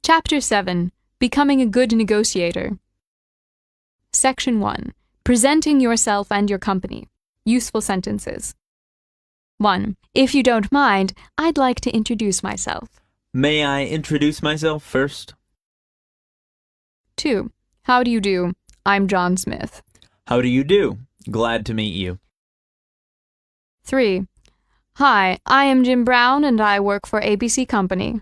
Chapter 7. Becoming a Good Negotiator. Section 1. Presenting yourself and your company. Useful sentences. 1. If you don't mind, I'd like to introduce myself. May I introduce myself first? 2. How do you do? I'm John Smith. How do you do? Glad to meet you. 3. Hi, I am Jim Brown and I work for ABC Company.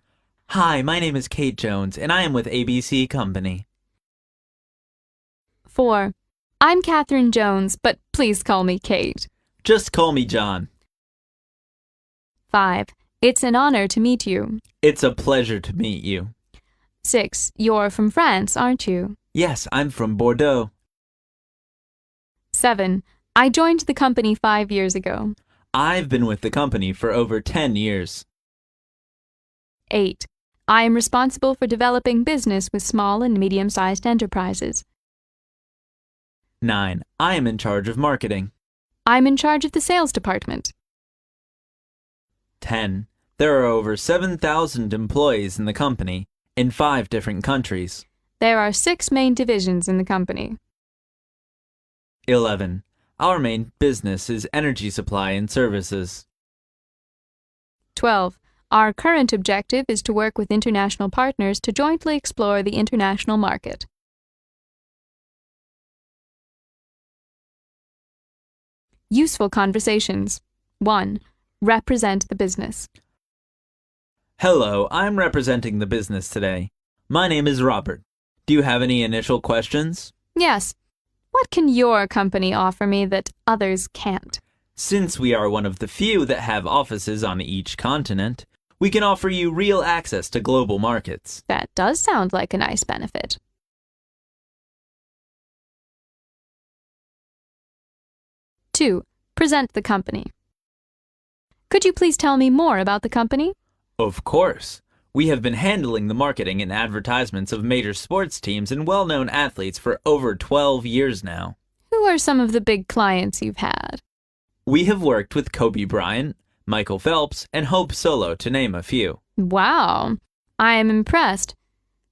Hi, my name is Kate Jones and I am with ABC Company. 4. I'm Catherine Jones, but please call me Kate. Just call me John. 5. It's an honor to meet you. It's a pleasure to meet you. 6. You're from France, aren't you? Yes, I'm from Bordeaux. 7. I joined the company 5 years ago. I've been with the company for over 10 years. 8. I am responsible for developing business with small and medium-sized enterprises. 9. I am in charge of marketing. I'm in charge of the sales department. 10. There are over 7,000 employees in the company in 5 different countries. There are 6 main divisions in the company. 11. Our main business is energy supply and services. 12. Our current objective is to work with international partners to jointly explore the international market. Useful conversations. 1. Represent the business. Hello, I'm representing the business today. My name is Robert. Do you have any initial questions? Yes. What can your company offer me that others can't? Since we are one of the few that have offices on each continent, we can offer you real access to global markets. That does sound like a nice benefit. 2. Present the company. Could you please tell me more about the company? Of course. We have been handling the marketing and advertisements of major sports teams and well-known athletes for over 12 years now. Who are some of the big clients you've had? We have worked with Kobe Bryant, Michael Phelps, and Hope Solo, to name a few. Wow, I am impressed.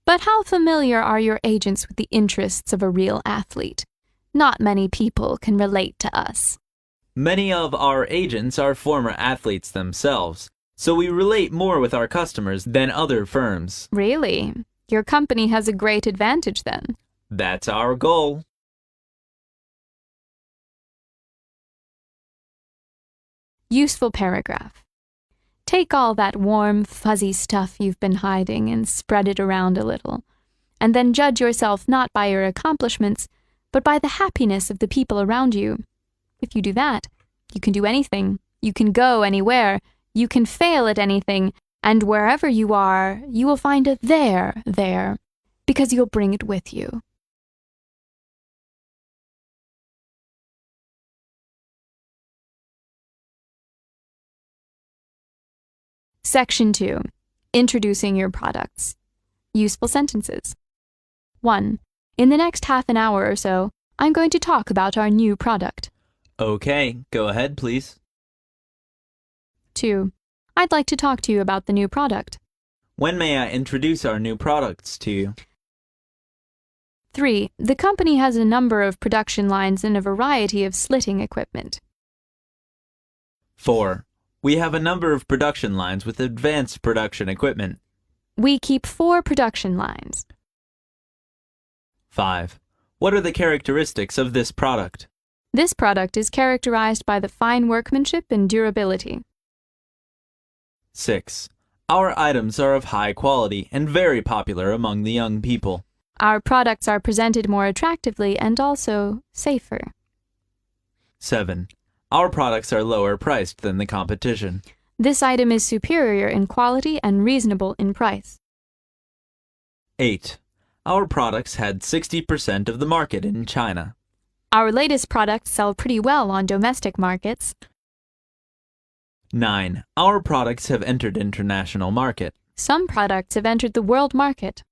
But how familiar are your agents with the interests of a real athlete? Not many people can relate to us. Many of our agents are former athletes themselves, so we relate more with our customers than other firms. Really? Your company has a great advantage then. That's our goal. Useful paragraph. Take all that warm, fuzzy stuff you've been hiding and spread it around a little, and then judge yourself not by your accomplishments, but by the happiness of the people around you. If you do that, you can do anything. You can go anywhere. You can fail at anything, and wherever you are, you will find a there, because you'll bring it with you. Section 2. Introducing your products. Useful sentences. 1. In the next half an hour or so, I'm going to talk about our new product. Okay, go ahead, please. 2. I'd like to talk to you about the new product. When may I introduce our new products to you? 3. The company has a number of production lines and a variety of slitting equipment. 4. We have a number of production lines with advanced production equipment. We keep 4 production lines. 5. What are the characteristics of this product? This product is characterized by the fine workmanship and durability. 6. Our items are of high quality and very popular among the young people. Our products are presented more attractively and also safer. 7. Our products are lower priced than the competition. This item is superior in quality and reasonable in price. 8. Our products had 60% of the market in China. Our latest products sell pretty well on domestic markets. 9. Our products have entered international market. Some products have entered the world market.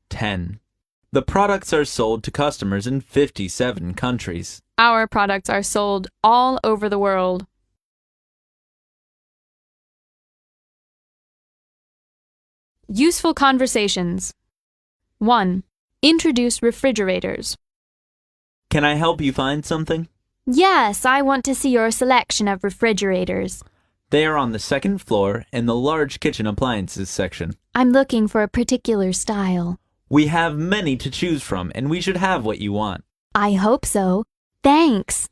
10. The products are sold to customers in 57 countries. Our products are sold all over the world. Useful conversations. 1. Introduce refrigerators. Can I help you find something? Yes, I want to see your selection of refrigerators. They are on the second floor in the large kitchen appliances section. I'm looking for a particular style. We have many to choose from, and we should have what you want. I hope so. Thanks.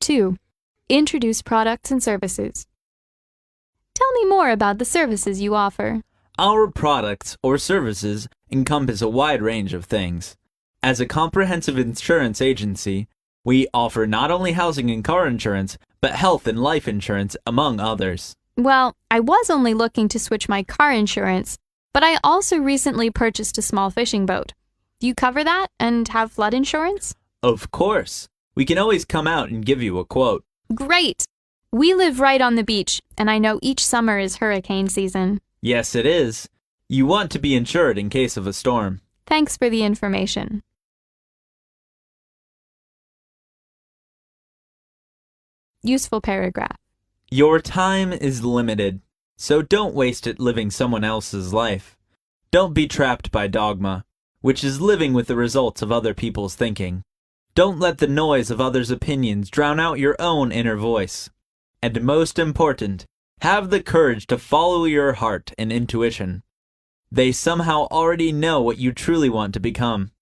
2. Introduce products and services. Tell me more about the services you offer. Our products or services encompass a wide range of things. As a comprehensive insurance agency, we offer not only housing and car insurance, but health and life insurance, among others. Well, I was only looking to switch my car insurance, but I also recently purchased a small fishing boat. Do you cover that and have flood insurance? Of course. We can always come out and give you a quote. Great! We live right on the beach, and I know each summer is hurricane season. Yes, it is. You want to be insured in case of a storm. Thanks for the information. Useful paragraph. Your time is limited, so don't waste it living someone else's life. Don't be trapped by dogma, which is living with the results of other people's thinking. Don't let the noise of others' opinions drown out your own inner voice. And most important, have the courage to follow your heart and intuition. They somehow already know what you truly want to become.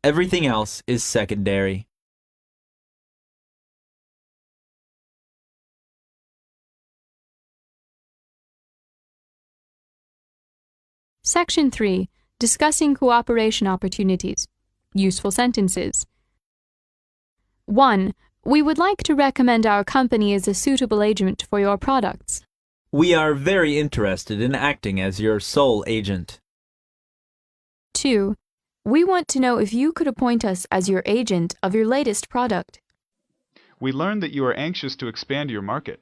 Everything else is secondary. Section 3. Discussing cooperation opportunities. Useful sentences. 1. We would like to recommend our company as a suitable agent for your products. We are very interested in acting as your sole agent. 2. We want to know if you could appoint us as your agent of your latest product. We learned that you are anxious to expand your market.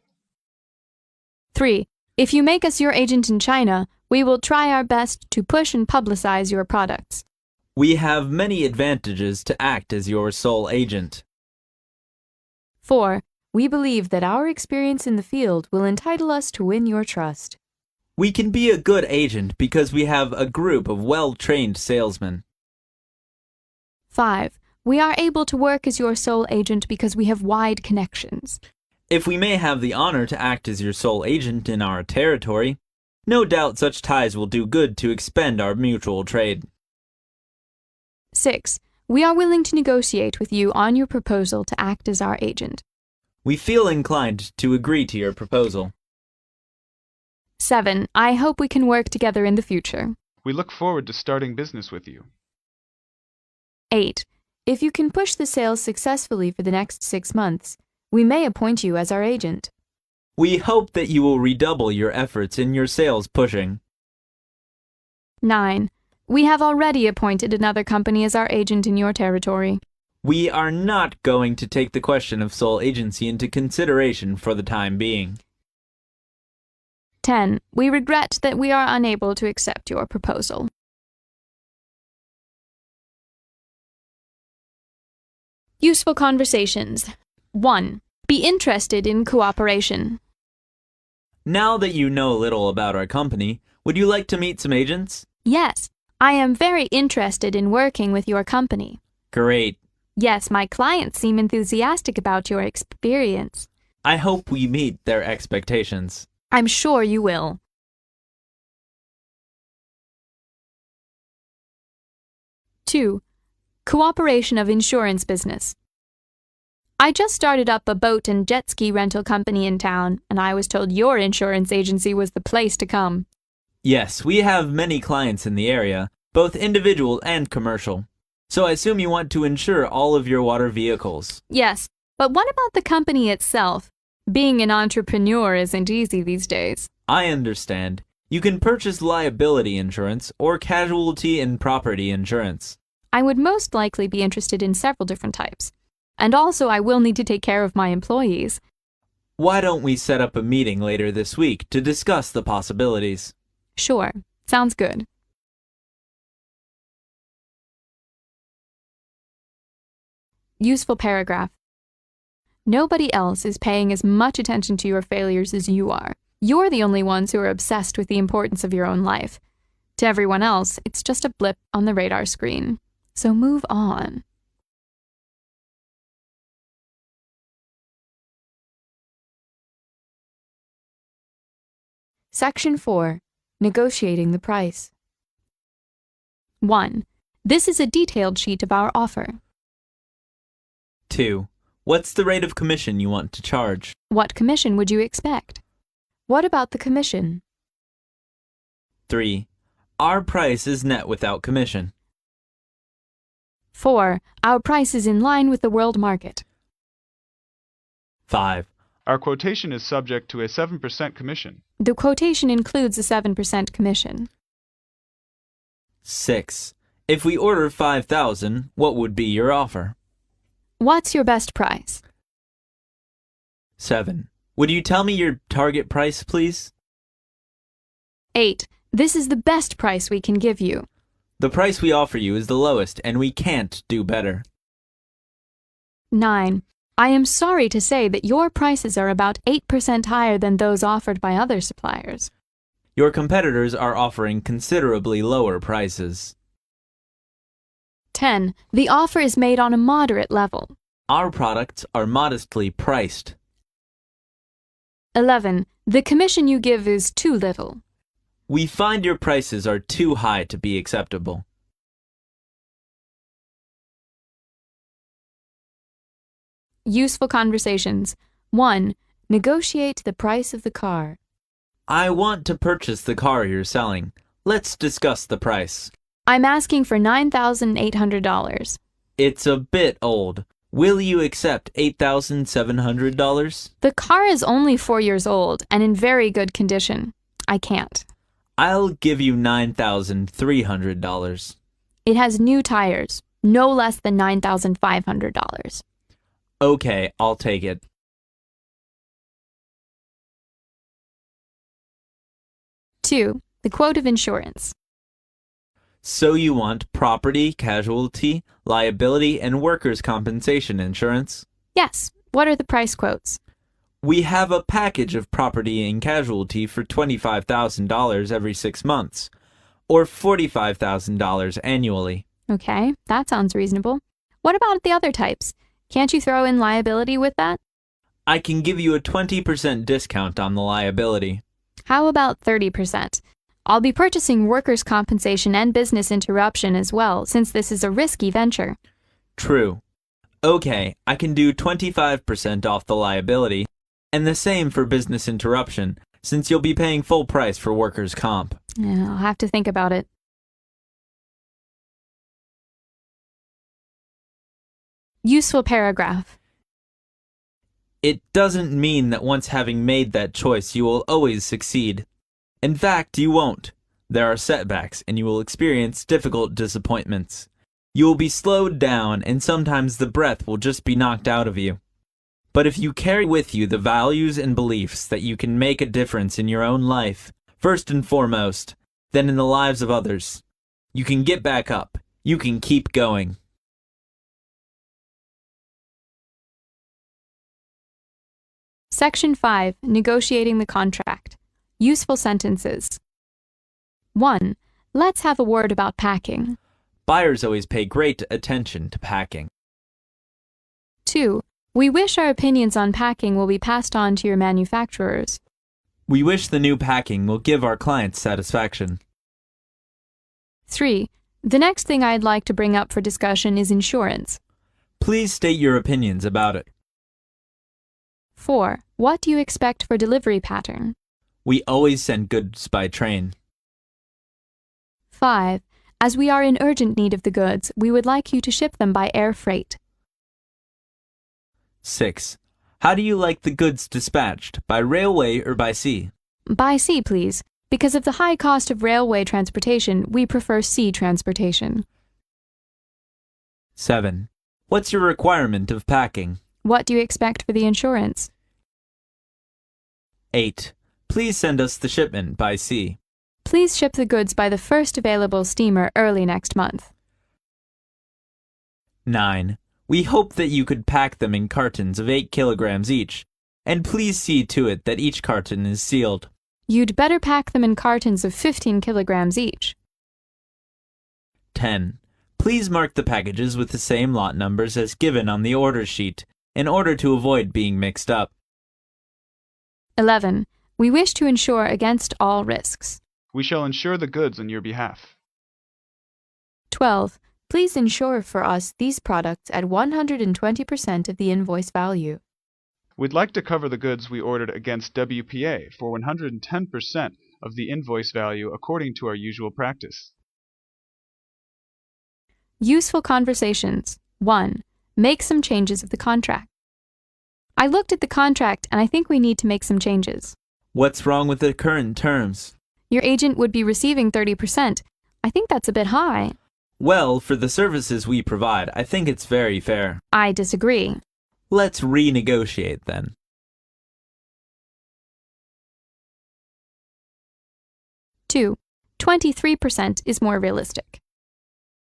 3. If you make us your agent in China, we will try our best to push and publicize your products. We have many advantages to act as your sole agent. 4. We believe that our experience in the field will entitle us to win your trust. We can be a good agent because we have a group of well-trained salesmen. 5. We are able to work as your sole agent because we have wide connections. If we may have the honor to act as your sole agent in our territory, no doubt such ties will do good to expand our mutual trade. 6. We are willing to negotiate with you on your proposal to act as our agent. We feel inclined to agree to your proposal. 7. I hope we can work together in the future. We look forward to starting business with you. 8. If you can push the sales successfully for the next 6 months, we may appoint you as our agent. We hope that you will redouble your efforts in your sales pushing. 9. We have already appointed another company as our agent in your territory. We are not going to take the question of sole agency into consideration for the time being. 10. We regret that we are unable to accept your proposal. Useful conversations. 1. Be interested in cooperation. Now that you know a little about our company, would you like to meet some agents? Yes, I am very interested in working with your company. Great. Yes, my clients seem enthusiastic about your experience. I hope we meet their expectations. I'm sure you will. 2. Cooperation of insurance business. I just started up a boat and jet ski rental company in town, and I was told your insurance agency was the place to come. Yes, we have many clients in the area, both individual and commercial. So I assume you want to insure all of your water vehicles. Yes, but what about the company itself? Being an entrepreneur isn't easy these days. I understand. You can purchase liability insurance or casualty and property insurance. I would most likely be interested in several different types. And also I will need to take care of my employees. Why don't we set up a meeting later this week to discuss the possibilities? Sure, sounds good. Useful paragraph. Nobody else is paying as much attention to your failures as you are. You're the only ones who are obsessed with the importance of your own life. To everyone else, it's just a blip on the radar screen. So move on. Section 4. Negotiating the price. 1. This is a detailed sheet of our offer. 2. What's the rate of commission you want to charge? What commission would you expect? What about the commission? 3. Our price is net without commission. 4. Our price is in line with the world market. 5. Our quotation is subject to a 7% commission. The quotation includes a 7% commission. 6. If we order 5,000, what would be your offer? What's your best price? 7. Would you tell me your target price, please? 8. This is the best price we can give you. The price we offer you is the lowest, and we can't do better. 9. I am sorry to say that your prices are about 8% higher than those offered by other suppliers. Your competitors are offering considerably lower prices. 10. The offer is made on a moderate level. Our products are modestly priced. 11. The commission you give is too little. We find your prices are too high to be acceptable. Useful conversations. 1. Negotiate the price of the car. I want to purchase the car you're selling. Let's discuss the price. I'm asking for $9,800. It's a bit old. Will you accept $8,700? The car is only 4 years old and in very good condition. I can't. I'll give you $9,300. It has new tires, no less than $9,500. Okay, I'll take it. 2. The quote of insurance. So you want property, casualty, liability, and workers' compensation insurance? Yes. What are the price quotes? We have a package of property and casualty for $25,000 every 6 months, or $45,000 annually. Okay, that sounds reasonable. What about the other types? Can't you throw in liability with that? I can give you a 20% discount on the liability. How about 30%? I'll be purchasing workers' compensation and business interruption as well, since this is a risky venture. True. Okay, I can do 25% off the liability, and the same for business interruption, since you'll be paying full price for workers' comp. Yeah, I'll have to think about it. Useful paragraph. It doesn't mean that once having made that choice you will always succeed. In fact, you won't. There are setbacks, and you will experience difficult disappointments. You will be slowed down, and sometimes the breath will just be knocked out of you. But if you carry with you the values and beliefs that you can make a difference in your own life, first and foremost, then in the lives of others, you can get back up. You can keep going. Section 5. Negotiating the contract. Useful sentences. 1. Let's have a word about packing. Buyers always pay great attention to packing. 2. We wish our opinions on packing will be passed on to your manufacturers. We wish the new packing will give our clients satisfaction. 3. The next thing I'd like to bring up for discussion is insurance. Please state your opinions about it. 4. What do you expect for delivery pattern? We always send goods by train. 5. As we are in urgent need of the goods, we would like you to ship them by air freight. 6. How do you like the goods dispatched, by railway or by sea? By sea, please. Because of the high cost of railway transportation, we prefer sea transportation. 7. What's your requirement of packing? What do you expect for the insurance? 8. Please send us the shipment by sea. Please ship the goods by the first available steamer early next month. 9. We hope that you could pack them in cartons of 8 kilograms each, and please see to it that each carton is sealed. You'd better pack them in cartons of 15 kilograms each. 10. Please mark the packages with the same lot numbers as given on the order sheet, in order to avoid being mixed up. 11. We wish to insure against all risks. We shall insure the goods on your behalf. 12. Please insure for us these products at 120% of the invoice value. We'd like to cover the goods we ordered against WPA for 110% of the invoice value according to our usual practice. Useful conversations. 1. Make some changes of the contract. I looked at the contract and I think we need to make some changes. What's wrong with the current terms? Your agent would be receiving 30%. I think that's a bit high. Well, for the services we provide, I think it's very fair. I disagree. Let's renegotiate then. 2. 23% is more realistic.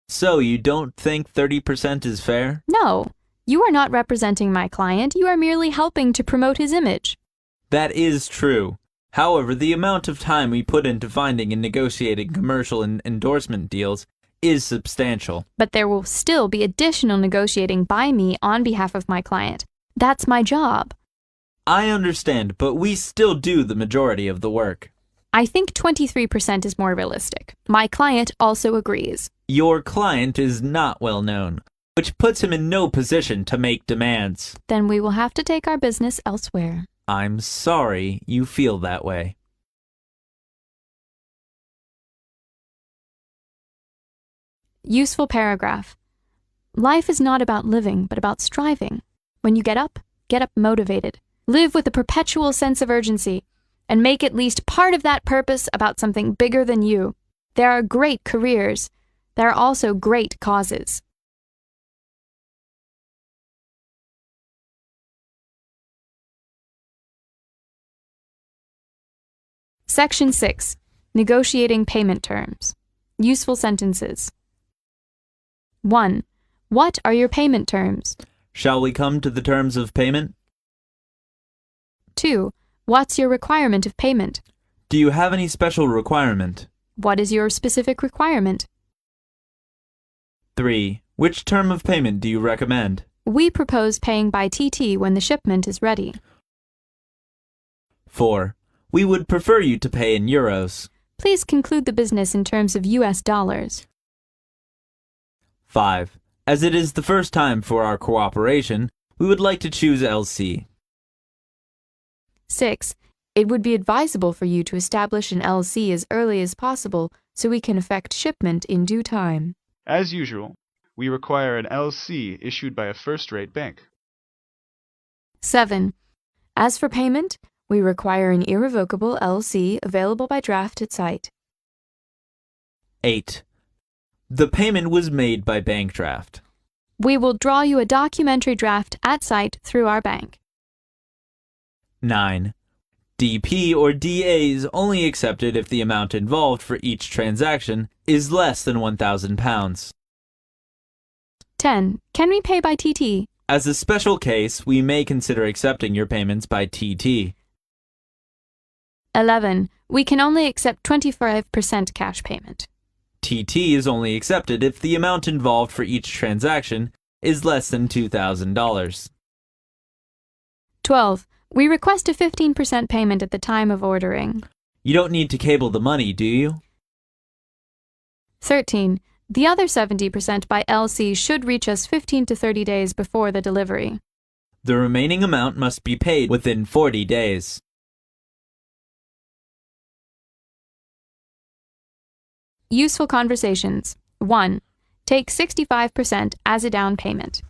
So you don't think 30% is fair? No, you are not representing my client. You are merely helping to promote his image. That is true. However, the amount of time we put into finding and negotiating commercial and endorsement deals is substantial. But there will still be additional negotiating by me on behalf of my client. That's my job. I understand, but we still do the majority of the work. I think 23% is more realistic. My client also agrees. Your client is not well known, which puts him in no position to make demands. Then we will have to take our business elsewhere. I'm sorry you feel that way. Useful paragraph. Life is not about living, but about striving. When you get up motivated. Live with a perpetual sense of urgency, and make at least part of that purpose about something bigger than you. There are great careers. There are also great causes. Section 6. Negotiating payment terms. Useful sentences. 1. What are your payment terms? Shall we come to the terms of payment? 2. What's your requirement of payment? Do you have any special requirement? What is your specific requirement? 3. Which term of payment do you recommend? We propose paying by TT when the shipment is ready. 4. We would prefer you to pay in euros. Please conclude the business in terms of US dollars. 5. As it is the first time for our cooperation, we would like to choose LC. 6. It would be advisable for you to establish an LC as early as possible so we can effect shipment in due time. As usual, we require an LC issued by a first-rate bank. 7. As for payment, we require an irrevocable LC available by draft at site. 8. The payment was made by bank draft. We will draw you a documentary draft at site through our bank. 9. DP or DA is only accepted if the amount involved for each transaction is less than £1,000. 10. Can we pay by TT? As a special case, we may consider accepting your payments by TT. 11. We can only accept 25% cash payment. TT is only accepted if the amount involved for each transaction is less than $2,000. 12. We request a 15% payment at the time of ordering. You don't need to cable the money, do you? 13. The other 70% by LC should reach us 15 to 30 days before the delivery. The remaining amount must be paid within 40 days. Useful conversations. 1. Take 65% as a down payment.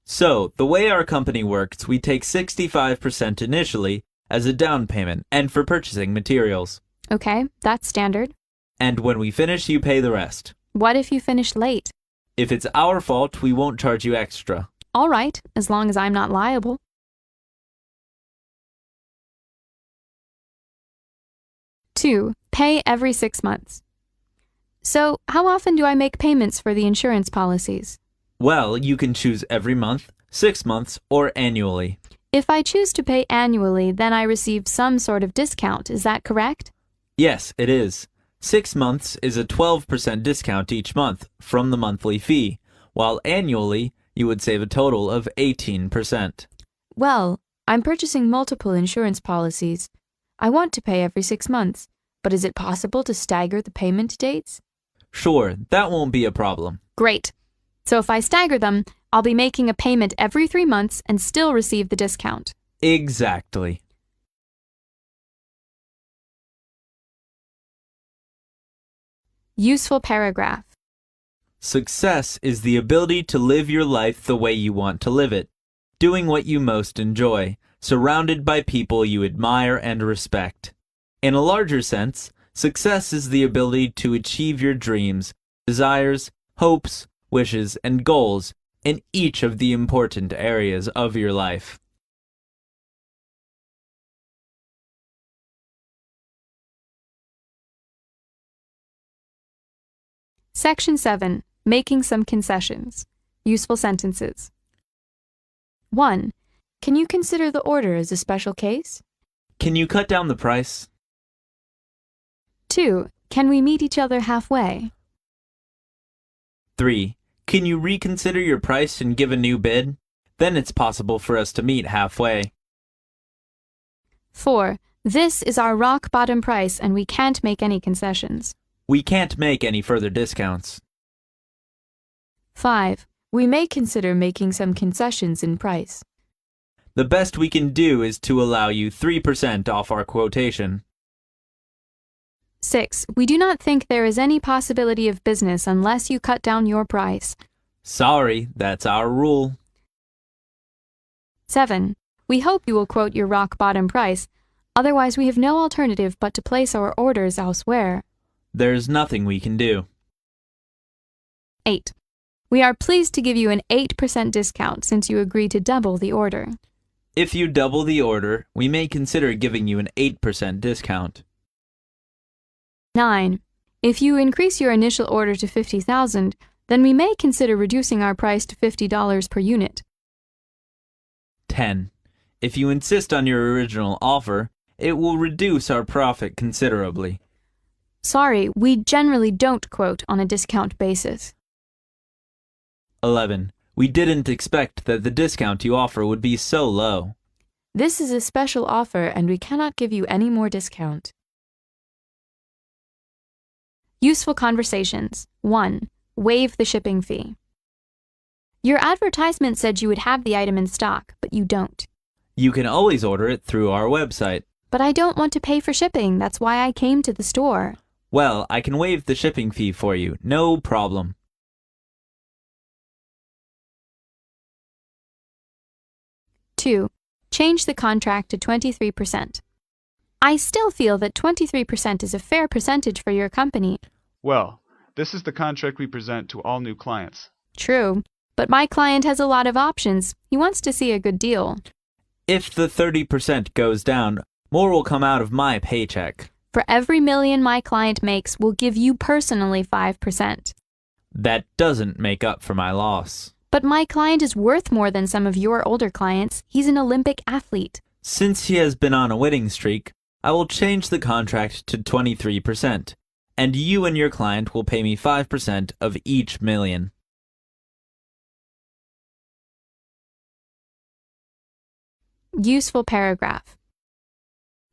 So, the way our company works, we take 65% initially as a down payment and for purchasing materials. Okay, that's standard. And when we finish, you pay the rest. What if you finish late? If it's our fault, we won't charge you extra. All right, as long as I'm not liable. 2. Pay every 6 months. So, how often do I make payments for the insurance policies? Well, you can choose every month, 6 months, or annually. If I choose to pay annually, then I receive some sort of discount. Is that correct? Yes, it is. 6 months is a 12% discount each month from the monthly fee, while annually you would save a total of 18%. Well, I'm purchasing multiple insurance policies. I want to pay every 6 months, but is it possible to stagger the payment dates? Sure, that won't be a problem. Great. So if I stagger them, I'll be making a payment every 3 months and still receive the discount. Exactly. Useful paragraph. Success is the ability to live your life the way you want to live it, doing what you most enjoy, surrounded by people you admire and respect. In a larger sense, success is the ability to achieve your dreams, desires, hopes, wishes, and goals in each of the important areas of your life. Section 7. Making some concessions. Useful sentences. 1. Can you consider the order as a special case? Can you cut down the price? 2. Can we meet each other halfway? 3. Can you reconsider your price and give a new bid? Then it's possible for us to meet halfway. 4. This is our rock bottom price and we can't make any concessions. We can't make any further discounts. 5. We may consider making some concessions in price. The best we can do is to allow you 3% off our quotation. 6. We do not think there is any possibility of business unless you cut down your price. Sorry, that's our rule. 7. We hope you will quote your rock bottom price, otherwise we have no alternative but to place our orders elsewhere. There's nothing we can do. 8. We are pleased to give you an 8% discount since you agreed to double the order. If you double the order, we may consider giving you an 8% discount. 9. If you increase your initial order to $50,000, then we may consider reducing our price to $50 per unit. 10. If you insist on your original offer, it will reduce our profit considerably. Sorry, we generally don't quote on a discount basis. 11. We didn't expect that the discount you offer would be so low. This is a special offer and we cannot give you any more discount. Useful conversations. 1. Waive the shipping fee. Your advertisement said you would have the item in stock, but you don't. You can always order it through our website. But I don't want to pay for shipping. That's why I came to the store. Well, I can waive the shipping fee for you. No problem. 2. Change the contract to 23%. I still feel that 23% is a fair percentage for your company. Well, this is the contract we present to all new clients. True, but my client has a lot of options. He wants to see a good deal. If the 30% goes down, more will come out of my paycheck. For every million my client makes, we'll give you personally 5%. That doesn't make up for my loss. But my client is worth more than some of your older clients. He's an Olympic athlete. Since he has been on a winning streak, I will change the contract to 23%, and you and your client will pay me 5% of each million. Useful paragraph.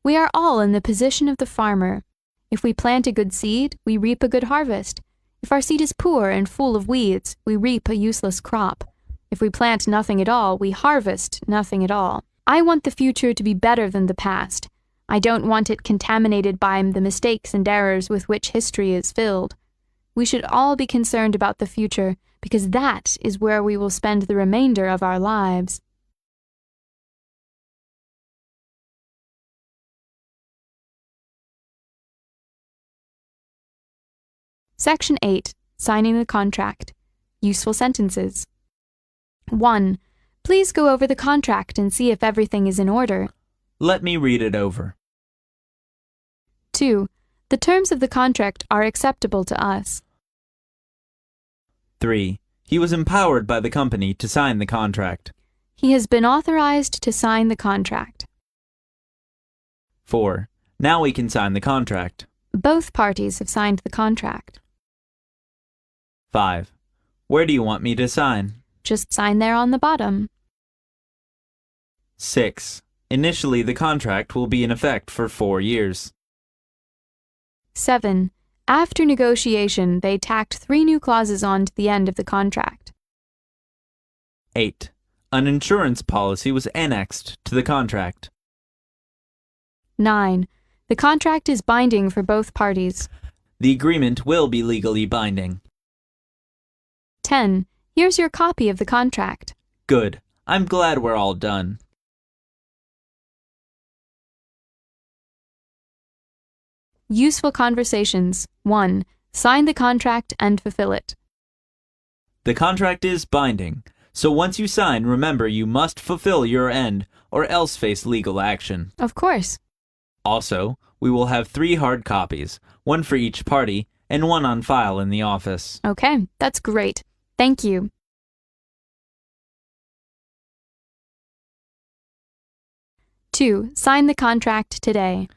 We are all in the position of the farmer. If we plant a good seed, we reap a good harvest. If our seed is poor and full of weeds, we reap a useless crop. If we plant nothing at all, we harvest nothing at all. I want the future to be better than the past. I don't want it contaminated by the mistakes and errors with which history is filled. We should all be concerned about the future because that is where we will spend the remainder of our lives. Section 8. Signing the contract. Useful sentences. 1. Please go over the contract and see if everything is in order. Let me read it over. 2. The terms of the contract are acceptable to us. 3. He was empowered by the company to sign the contract. He has been authorized to sign the contract. 4. Now we can sign the contract. Both parties have signed the contract. 5. Where do you want me to sign? Just sign there on the bottom. 6. Initially, the contract will be in effect for 4 years. 7. After negotiation, they tacked 3 new clauses on to the end of the contract. 8. An insurance policy was annexed to the contract. 9. The contract is binding for both parties. The agreement will be legally binding. 10. Here's your copy of the contract. Good. I'm glad we're all done. Useful conversations. 1. Sign the contract and fulfill it. The contract is binding, so once you sign, remember you must fulfill your end or else face legal action. Of course. Also, we will have 3 hard copies, 1 for each party and 1 on file in the office. Okay, that's great. Thank you. Two, sign the contract today.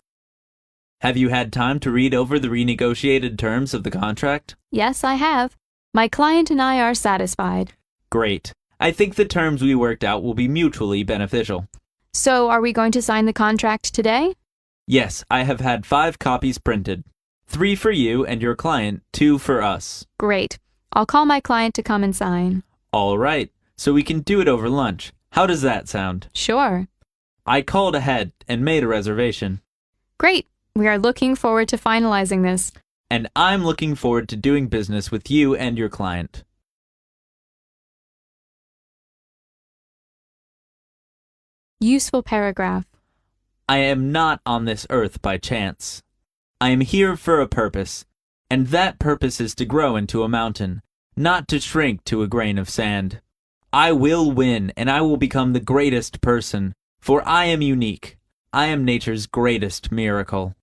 Have you had time to read over the renegotiated terms of the contract? Yes, I have. My client and I are satisfied. Great. I think the terms we worked out will be mutually beneficial. So, are we going to sign the contract today? Yes, I have had 5 copies printed. 3 for you and your client, 2 for us. Great. I'll call my client to come and sign. All right, so we can do it over lunch. How does that sound? Sure. I called ahead and made a reservation. Great. We are looking forward to finalizing this. And I'm looking forward to doing business with you and your client. Useful paragraph. I am not on this earth by chance. I am here for a purpose, and that purpose is to grow into a mountain, not to shrink to a grain of sand. I will win, and I will become the greatest person, for I am unique. I am nature's greatest miracle.